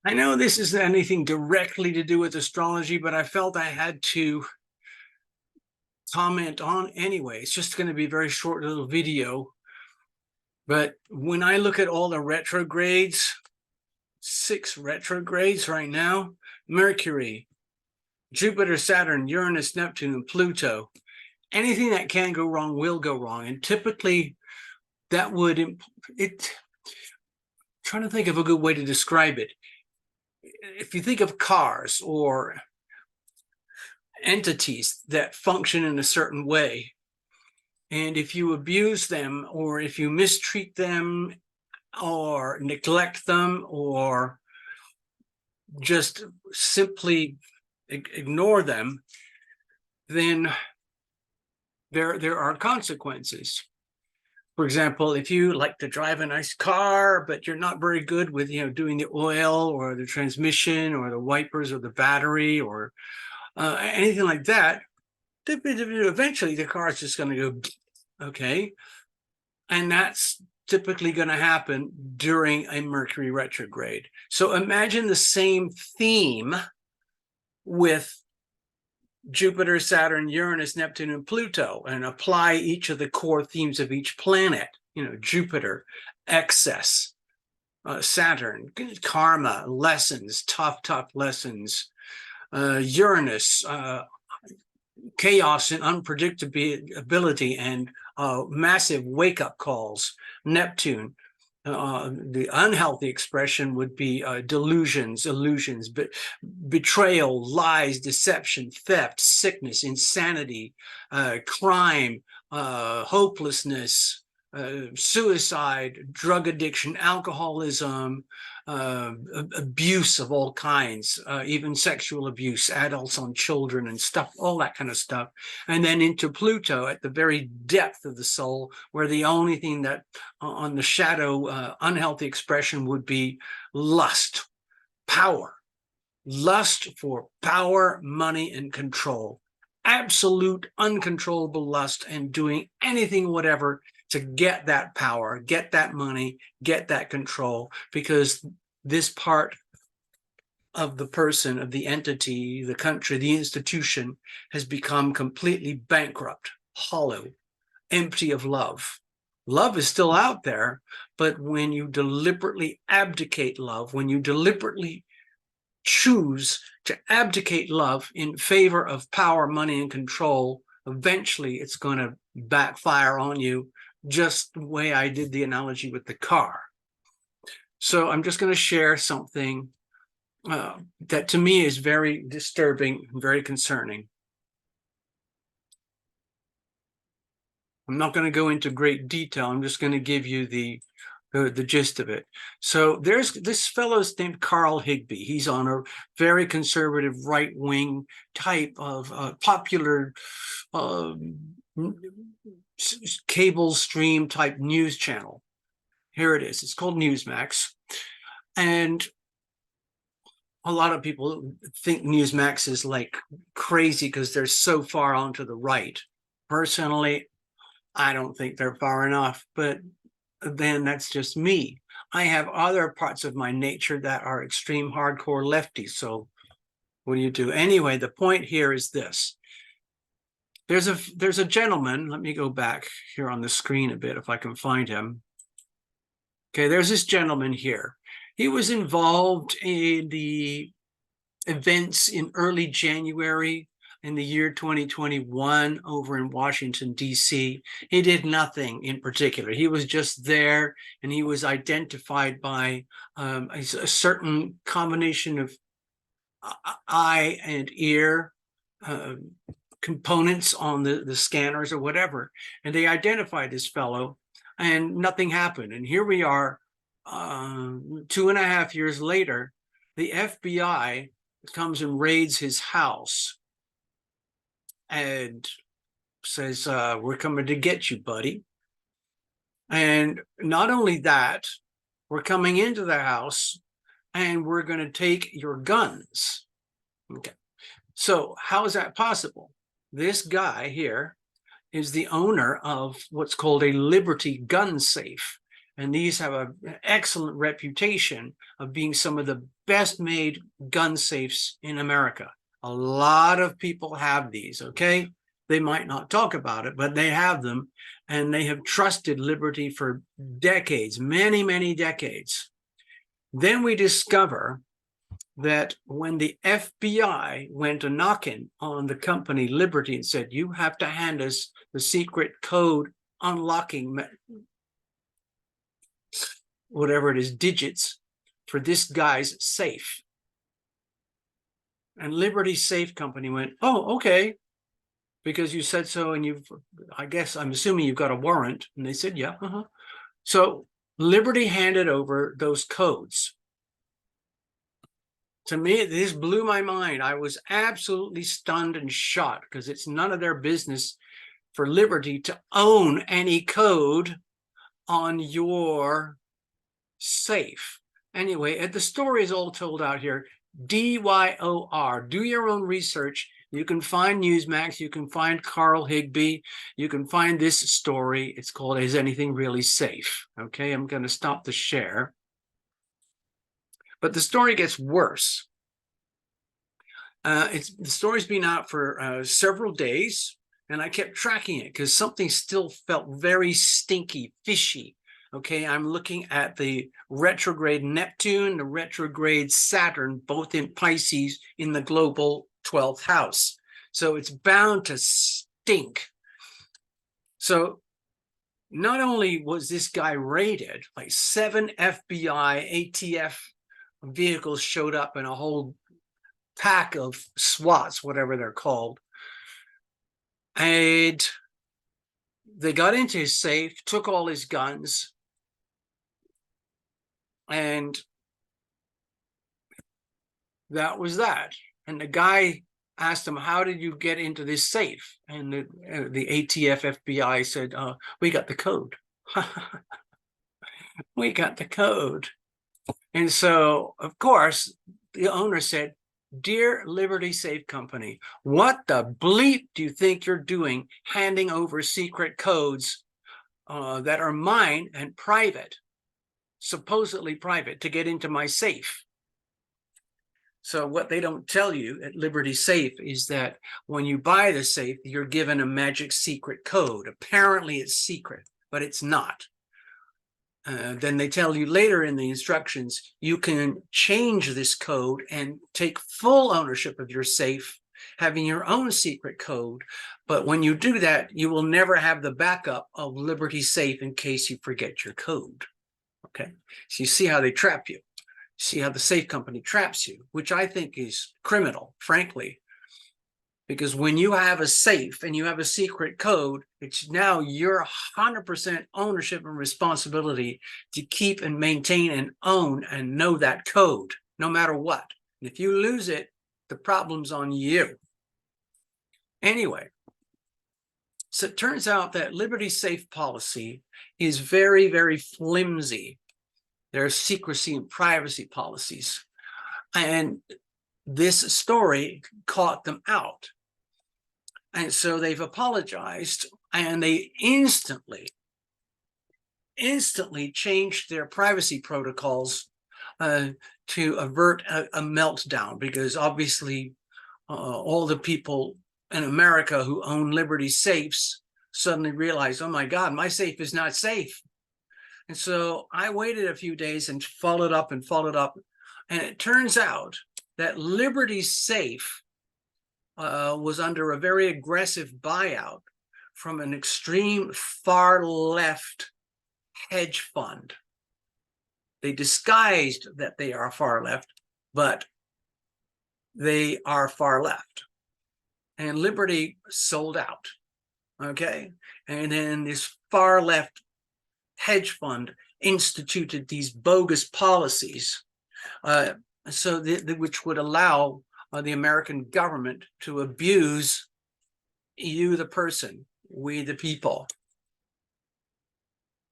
I know this isn't anything directly to do with astrology, but I felt I had to comment on anyway. It's just going to be a very short little video. But when I look at all the retrogrades, 6 retrogrades right now: Mercury, Jupiter, Saturn, Uranus, Neptune, and Pluto. Anything that can go wrong will go wrong. And typically that would, trying to think of a good way to describe it. If you think of cars or entities that function in a certain way, and if you abuse them, or if you mistreat them, or neglect them, or just simply ignore them, then there are consequences. For example, if you like to drive a nice car, but you're not very good with, doing the oil or the transmission or the wipers or the battery or anything like that, eventually the car is just going to go, okay? And that's typically going to happen during a Mercury retrograde. So imagine the same theme with Jupiter, Saturn, Uranus, Neptune, and Pluto, and apply each of the core themes of each planet. Jupiter, excess; Saturn, karma, lessons, tough lessons; Uranus, chaos and unpredictability and massive wake-up calls; Neptune, the unhealthy expression would be delusions, illusions, betrayal, lies, deception, theft, sickness, insanity, crime, hopelessness, suicide, drug addiction, alcoholism, abuse of all kinds, even sexual abuse, adults on children and stuff, all that kind of stuff. And then into Pluto at the very depth of the soul, where the only thing that on the shadow unhealthy expression would be lust, power, lust for power, money, and control. Absolute uncontrollable lust, and doing anything, whatever, to get that power, get that money, get that control, because this part of the person, of the entity, the country, the institution, has become completely bankrupt, hollow, empty of love. Love is still out there, but when you deliberately abdicate love, when you deliberately choose to abdicate love in favor of power, money, and control, eventually it's going to backfire on you, just the way I did the analogy with the car. So I'm just going to share something that to me is very disturbing, very concerning. I'm not going to go into great detail. I'm just going to give you the gist of it. So there's this fellow's named Carl Higbie. He's on a very conservative right-wing type of popular cable stream type news channel. Here it is. It's called Newsmax. And a lot of people think Newsmax is like crazy because they're so far onto the right. Personally, I don't think they're far enough, but then that's just me. I have other parts of my nature that are extreme hardcore lefties. So what do you do? Anyway, the point here is this. There's a gentleman. Let me go back here on the screen a bit if I can find him. Okay, there's this gentleman here. He was involved in the events in early January in the year 2021 over in Washington, D.C. He did nothing in particular. He was just there, and he was identified by a certain combination of eye and ear components on the scanners or whatever. And they identified this fellow, and nothing happened. And here we are 2.5 years later, the FBI comes and raids his house and says, we're coming to get you, buddy. And not only that, we're coming into the house and we're going to take your guns. Okay. So how is that possible? This guy here is the owner of what's called a Liberty gun safe. And these have an excellent reputation of being some of the best made gun safes in America. A lot of people have these, okay? They might not talk about it, but they have them, and they have trusted Liberty for decades, many, many decades. Then we discover that when the FBI went a knocking on the company Liberty and said, you have to hand us the secret code unlocking, whatever it is, digits for this guy's safe. And Liberty Safe Company went, oh, okay, because you said so, and I guess, I'm assuming you've got a warrant. And they said, yeah, So Liberty handed over those codes. To me, this blew my mind. I was absolutely stunned and shocked, because it's none of their business for Liberty to own any code on your safe. Anyway, the story is all told out here. DYOR, do your own research. You can find Newsmax, you can find Carl Higbie, you can find this story. It's called Is Anything Really Safe? Okay, I'm going to stop the share. But the story gets worse. The story's been out for several days, and I kept tracking it because something still felt very stinky, fishy. Okay, I'm looking at the retrograde Neptune, the retrograde Saturn, both in Pisces in the global 12th house. So it's bound to stink. So not only was this guy raided, like 7 FBI ATF vehicles showed up in a whole pack of SWATs, whatever they're called. And they got into his safe, took all his guns, and that was that. And the guy asked him, how did you get into this safe? And the ATF FBI said, we got the code. We got the code. And so, of course, the owner said, dear Liberty Safe Company, what the bleep do you think you're doing handing over secret codes that are mine and private, supposedly private, to get into my safe? So what they don't tell you at Liberty Safe is that when you buy the safe, you're given a magic secret code. Apparently it's secret, but it's not. Then they tell you later in the instructions, you can change this code and take full ownership of your safe, having your own secret code. But when you do that, you will never have the backup of Liberty Safe in case you forget your code. Okay, so you see how they trap you. See how the safe company traps you, which I think is criminal, frankly. Because when you have a safe and you have a secret code, it's now your 100% ownership and responsibility to keep and maintain and own and know that code, no matter what. And if you lose it, the problem's on you. Anyway, so it turns out that Liberty Safe policy is very, very flimsy. There are secrecy and privacy policies. And this story caught them out. And so they've apologized, and they instantly changed their privacy protocols to avert a meltdown, because obviously all the people in America who own Liberty safes suddenly realized, oh my God, my safe is not safe. And so I waited a few days and followed up, and it turns out that Liberty Safe was under a very aggressive buyout from an extreme far left hedge fund. They disguised that they are far left, but they are far left. And Liberty sold out, okay? And then this far left hedge fund instituted these bogus policies, which would allow the American government to abuse you, the person, we, the people.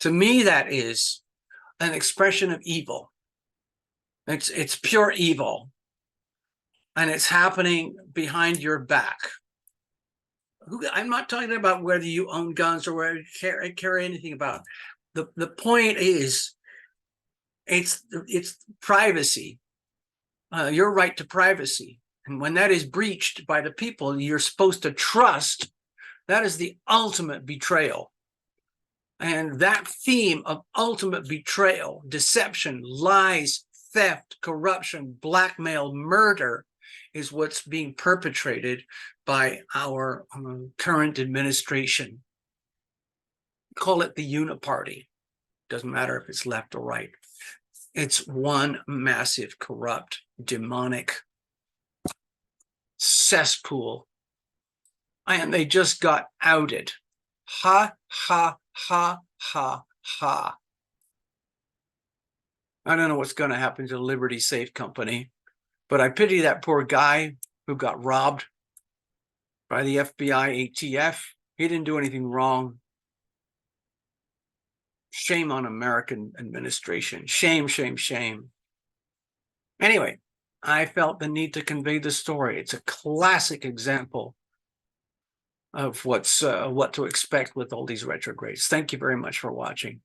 To me, that is an expression of evil. It's pure evil, and it's happening behind your back. I'm not talking about whether you own guns or whether you carry anything about. the point is, it's privacy, your right to privacy. And when that is breached by the people you're supposed to trust, that is the ultimate betrayal. And that theme of ultimate betrayal, deception, lies, theft, corruption, blackmail, murder is what's being perpetrated by our current administration. Call it the uniparty. Doesn't matter if it's left or right. It's one massive, corrupt, demonic cesspool. And they just got outed. Ha, ha, ha, ha, ha. I don't know what's going to happen to the Liberty Safe Company, but I pity that poor guy who got robbed by the FBI ATF. He didn't do anything wrong. Shame on American administration. Shame, shame, shame. Anyway, I felt the need to convey the story. It's a classic example of what to expect with all these retrogrades. Thank you very much for watching.